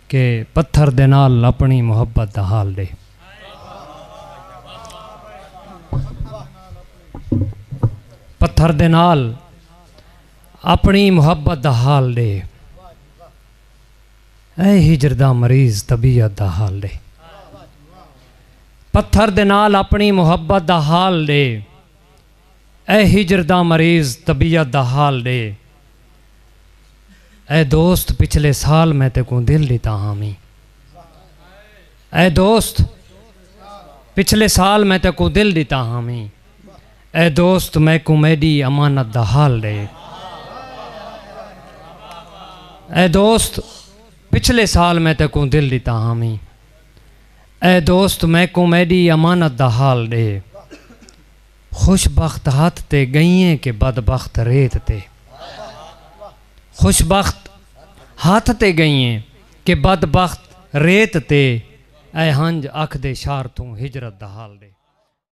کہ پتھر دے نال اپنی محبت دا حال دے. پتھر دے نال اپنی محبت دا حال دے. اے ہجر دا مریض طبیعت دا حال دے. پتھر دے نال اپنی محبت دا حال دے. اے ہجر دا مریض طبیعت دا حال دے. اے دوست پچھلے سال میں تے کو دل دیتا ہامی. اے دوست پچھلے سال میں تے کو دل دیتا ہامی. اے دوست میں کو میری امانت دا حال دے. اے دوست پچھلے سال میں تے کو دل دیتا ہامی. اے دوست میں کو میری امانت دا حال دے. خوش بخت ہاتھ تے گئیں کہ بدبخت ریت تے. خوش بخت ہاتھ تے گئیں کہ بدبخت ریت تے. اے ہنج اکھ دے شار تو ہجرت دا حال دے.